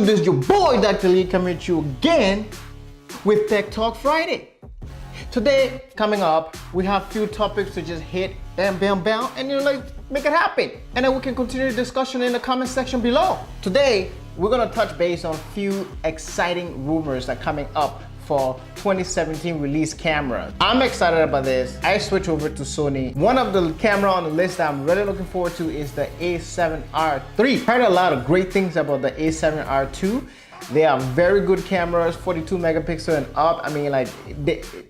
YouTube, this is your boy Dr. Lee coming at you again with Tech Talk Friday. Today, coming up, we have a few topics to just hit, bam, bam, bam, and make it happen. And then we can continue the discussion in the comment section below. Today, we're gonna touch base on a few exciting rumors that are coming up for 2017 release camera. I'm excited about this. I switched over to Sony. One of the camera on the list that I'm really looking forward to is the A7R3. Heard a lot of great things about the A7R2. They are very good cameras, 42 megapixel and up. I mean,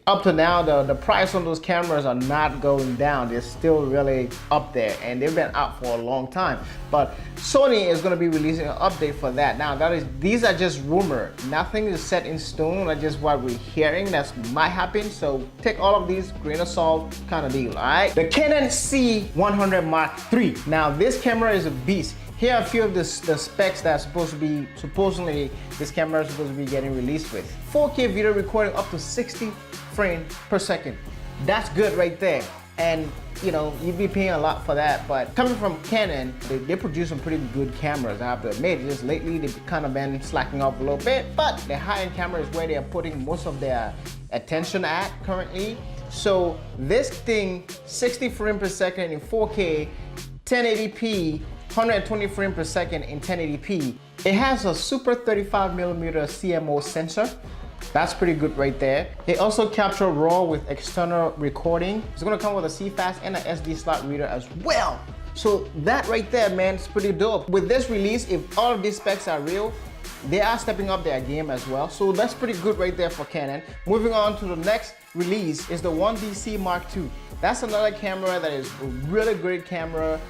up to now, the price on those cameras are not going down. They're still really up there, and they've been out for a long time. But Sony is going to be releasing an update for that. Now, these are just rumor. Nothing is set in stone. That's just what we're hearing. That might happen. So take all of these grain of salt kind of deal. All right. The Canon C100 Mark III. Now, this camera is a beast. Here are a few of the specs that are supposedly this camera is supposed to be getting released with. 4K video recording up to 60 frames per second. That's good right there. And you know, you'd be paying a lot for that, but coming from Canon, they produce some pretty good cameras, I have to admit. Just lately, they've kind of been slacking off a little bit, but the high-end camera is where they are putting most of their attention at currently. So this thing, 60 frames per second in 4K, 1080p, 120 frames per second in 1080p. It has a super 35mm CMO sensor. That's pretty good right there. It also captures RAW with external recording. It's gonna come with a CFast and an SD slot reader as well. So that right there, man, is pretty dope. With this release, if all of these specs are real, they are stepping up their game as well. So that's pretty good right there for Canon. Moving on to the next release is the 1DC Mark II. That's another camera that is a really great camera.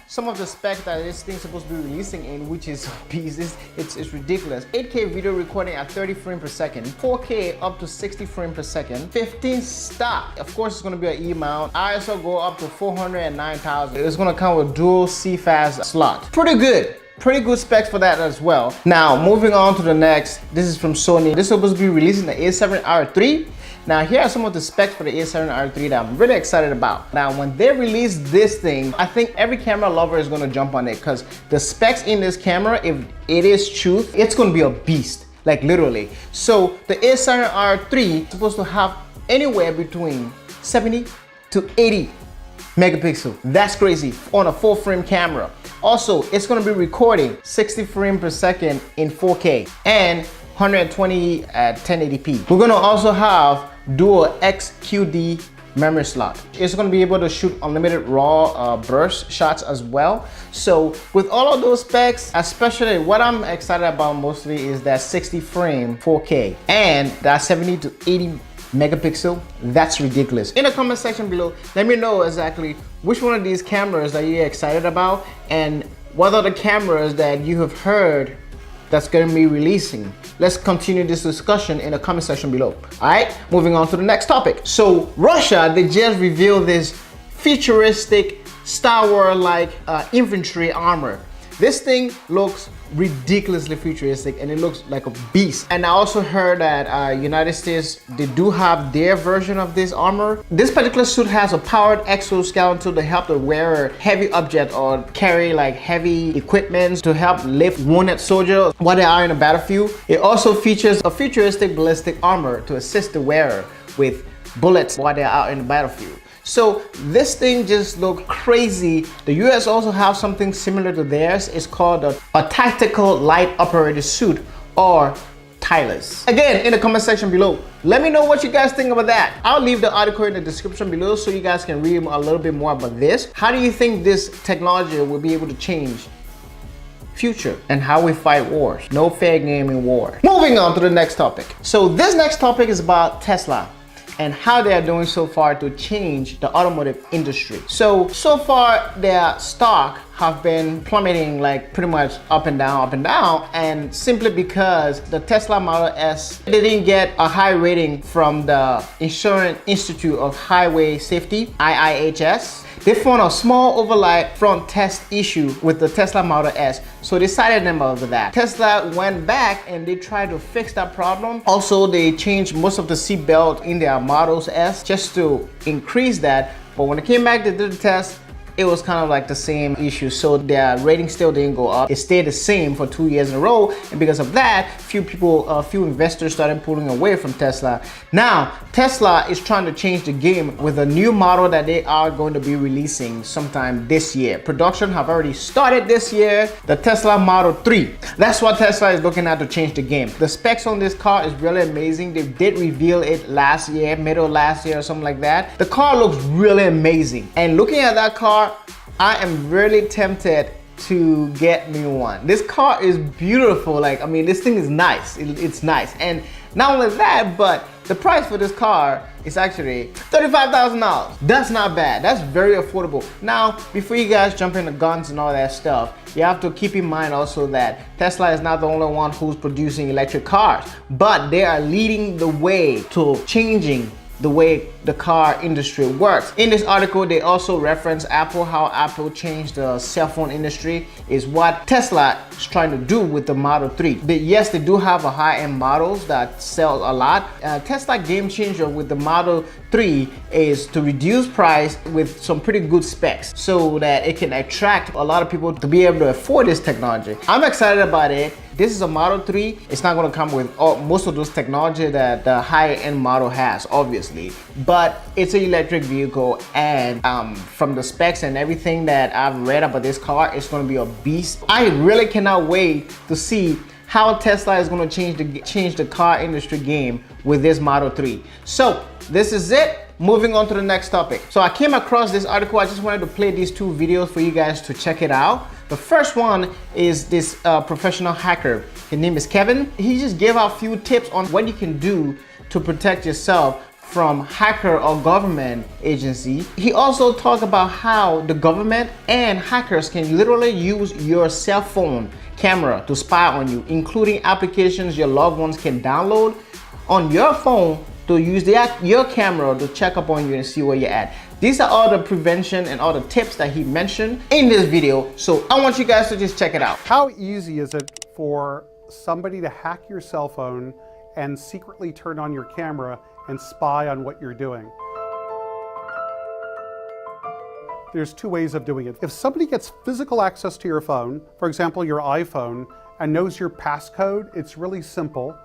Some of the specs that this thing's supposed to be releasing in, which is it's ridiculous. 8K video recording at 30 frames per second, 4K up to 60 frames per second, 15 stop. Of course, it's going to be an E-mount. ISO go up to 409,000. It's going to come with dual CFast slot. Pretty good. Pretty good specs for that as well. Now, moving on to the next. This is from Sony. This is supposed to be releasing the A7R3. Now, here are some of the specs for the A7R3 that I'm really excited about. Now, when they release this thing, I think every camera lover is gonna jump on it because the specs in this camera, if it is truth, it's gonna be a beast, like literally. So the A7R3 is supposed to have anywhere between 70 to 80 megapixel. That's crazy on a full frame camera. Also, it's gonna be recording 60 frames per second in 4K and 120 at 1080p. We're gonna also have dual XQD memory slot. It's gonna be able to shoot unlimited RAW burst shots as well. So with all of those specs, especially what I'm excited about mostly is that 60 frame 4K and that 70 to 80 megapixel. That's ridiculous. In the comment section below, let me know exactly which one of these cameras that you're excited about and what are the cameras that you have heard that's going to be releasing. Let's continue this discussion in the comment section below. All right, moving on to the next topic. So Russia, they just revealed this futuristic Star Wars-like infantry armor. This thing looks ridiculously futuristic and it looks like a beast. And I also heard that United States, they do have their version of this armor. This particular suit has a powered exoskeleton to help the wearer heavy object or carry like heavy equipment to help lift wounded soldiers while they are in the battlefield. It also features a futuristic ballistic armor to assist the wearer with bullets while they're out in the battlefield. So this thing just looked crazy. The US also have something similar to theirs. It's called a Tactical Light Operated Suit, or TLOS. Again, in the comment section below, let me know what you guys think about that. I'll leave the article in the description below so you guys can read a little bit more about this. How do you think this technology will be able to change future and how we fight wars? No fair game in war. Moving on to the next topic. So this next topic is about Tesla and how they are doing so far to change the automotive industry. So far their stock have been plummeting like pretty much up and down, and simply because the Tesla Model S, they didn't get a high rating from the Insurance Institute of Highway Safety, IIHS. They found a small overlight front test issue with the Tesla Model S, so they cited them over that. Tesla went back and they tried to fix that problem. Also, they changed most of the seat belt in their Model S just to increase that, but when it came back, they did the test, it was kind of like the same issue. So their rating still didn't go up. It stayed the same for 2 years in a row. And because of that, few investors started pulling away from Tesla. Now, Tesla is trying to change the game with a new model that they are going to be releasing sometime this year. Production have already started this year, the Tesla Model 3. That's what Tesla is looking at to change the game. The specs on this car is really amazing. They did reveal it last year, middle of last year or something like that. The car looks really amazing. And looking at that car, I am really tempted to get me one. This car is beautiful. Like, I mean, this thing is nice. It's nice. And not only that, but the price for this car is actually $35,000. That's not bad. That's very affordable. Now, before you guys jump into guns and all that stuff, you have to keep in mind also that Tesla is not the only one who's producing electric cars, but they are leading the way to changing the way the car industry works. In this article, they also reference Apple, how Apple changed the cell phone industry is what Tesla is trying to do with the Model 3. Yes, they do have a high-end models that sell a lot. Tesla game changer with the Model 3 is to reduce price with some pretty good specs so that it can attract a lot of people to be able to afford this technology. I'm excited about it. This is a Model 3. It's not going to come with most of those technology that the high-end model has, obviously, but it's an electric vehicle, and from the specs and everything that I've read about this car, it's going to be a beast. I really cannot wait to see how Tesla is going to change the car industry game with this Model 3. So this is it. Moving on to the next topic. So I came across this article. I just wanted to play these two videos for you guys to check it out. The first one is this professional hacker. His name is Kevin. He just gave out a few tips on what you can do to protect yourself from hacker or government agency. He also talked about how the government and hackers can literally use your cell phone camera to spy on you, including applications your loved ones can download on your phone to use your camera to check up on you and see where you're at. These are all the prevention and all the tips that he mentioned in this video. So I want you guys to just check it out. How easy is it for somebody to hack your cell phone and secretly turn on your camera and spy on what you're doing? There's two ways of doing it. If somebody gets physical access to your phone, for example, your iPhone, and knows your passcode, it's really simple.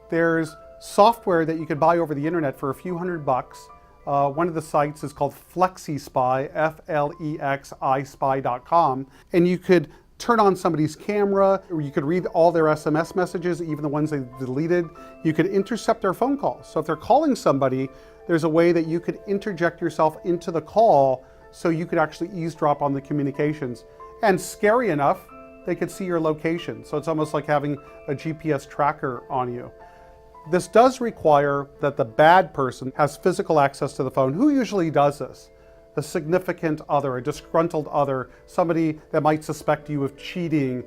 There's software that you could buy over the internet for a few $100. One of the sites is called FlexiSpy, FLEXISpy.com, and you could turn on somebody's camera, or you could read all their SMS messages, even the ones they deleted. You could intercept their phone calls. So if they're calling somebody, there's a way that you could interject yourself into the call so you could actually eavesdrop on the communications. And scary enough, they could see your location. So it's almost like having a GPS tracker on you. This does require that the bad person has physical access to the phone. Who usually does this? A significant other, a disgruntled other, somebody that might suspect you of cheating.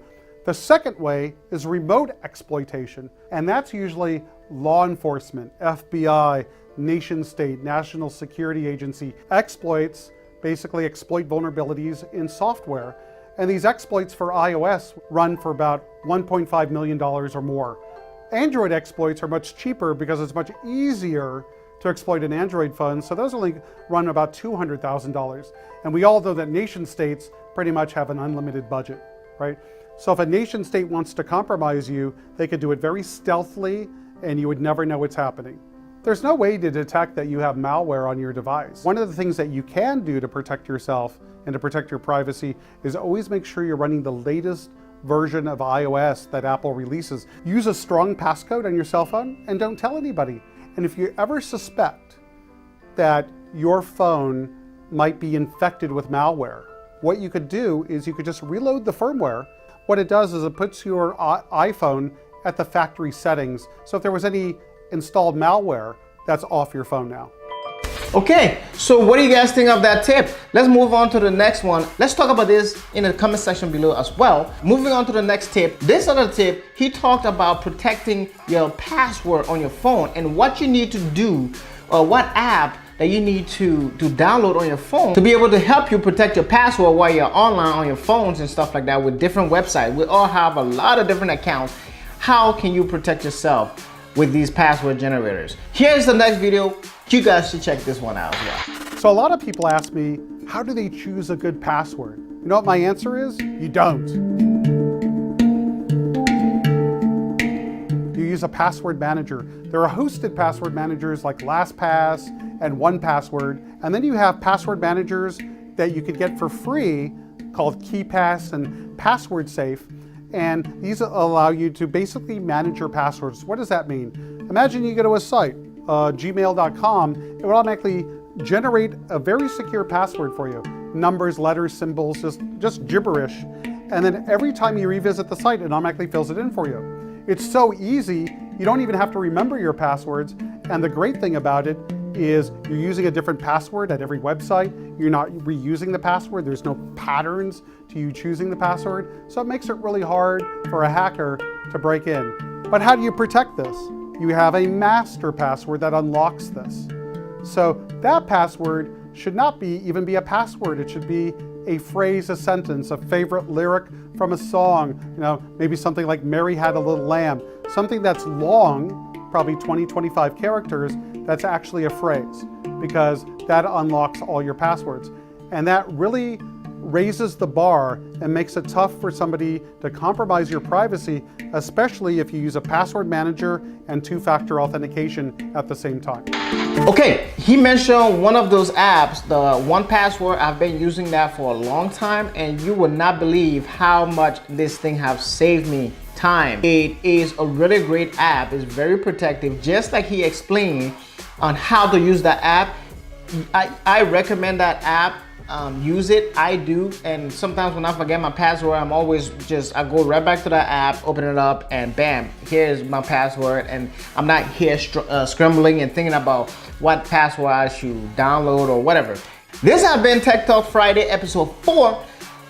The second way is remote exploitation, and that's usually law enforcement, FBI, nation state, national security agency. Exploits basically exploit vulnerabilities in software. And these exploits for iOS run for about $1.5 million or more. Android exploits are much cheaper because it's much easier to exploit an Android phone, so those only run about $200,000. And we all know that nation states pretty much have an unlimited budget, right? So if a nation state wants to compromise you, they could do it very stealthily and you would never know it's happening. There's no way to detect that you have malware on your device. One of the things that you can do to protect yourself and to protect your privacy is always make sure you're running the latest version of iOS that Apple releases. Use a strong passcode on your cell phone and don't tell anybody. And if you ever suspect that your phone might be infected with malware, what you could do is you could just reload the firmware. What it does is it puts your iPhone at the factory settings. So if there was any installed malware, that's off your phone now. Okay, so what do you guys think of that tip? Let's move on to the next one. Let's talk about this in the comment section below as well. Moving on to the next tip. This other tip, he talked about protecting your password on your phone and what you need to do, or what app that you need to download on your phone to be able to help you protect your password while you're online on your phones and stuff like that with different websites. We all have a lot of different accounts. How can you protect yourself with these password generators? Here's the next video. You guys should check this one out as well. So a lot of people ask me, how do they choose a good password? You know what my answer is? You don't. You use a password manager. There are hosted password managers like LastPass and 1Password, and then you have password managers that you could get for free called KeePass and PasswordSafe, and these allow you to basically manage your passwords. What does that mean? Imagine you go to a site, gmail.com, it will automatically generate a very secure password for you. Numbers, letters, symbols, just gibberish. And then every time you revisit the site, it automatically fills it in for you. It's so easy, you don't even have to remember your passwords. And the great thing about it is you're using a different password at every website. You're not reusing the password. There's no patterns to you choosing the password. So it makes it really hard for a hacker to break in. But how do you protect this? You have a master password that unlocks this. So that password should not even be a password. It should be a phrase, a sentence, a favorite lyric from a song, maybe something like Mary Had a Little Lamb, something that's long, probably 20, 25 characters, that's actually a phrase, because that unlocks all your passwords. And that really raises the bar and makes it tough for somebody to compromise your privacy, especially if you use a password manager and two-factor authentication at the same time. Okay, he mentioned one of those apps, the 1Password. I've been using that for a long time, and you would not believe how much this thing has saved me time. It is a really great app. It's very protective, just like he explained on how to use that app. I recommend that app. Use it, I do, and sometimes when I forget my password, I go right back to the app, open it up, and bam, here's my password, and I'm not here scrambling and thinking about what password I should download or whatever. This has been Tech Talk Friday, episode 4.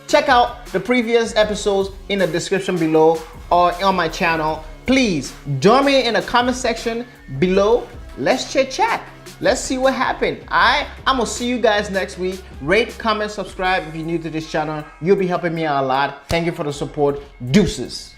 Check out the previous episodes in the description below or on my channel. Please join me in the comment section below. Let's chit chat. Let's see what happened. I'm gonna see you guys next week. Rate, comment, subscribe if you're new to this channel. You'll be helping me out a lot. Thank you for the support. Deuces.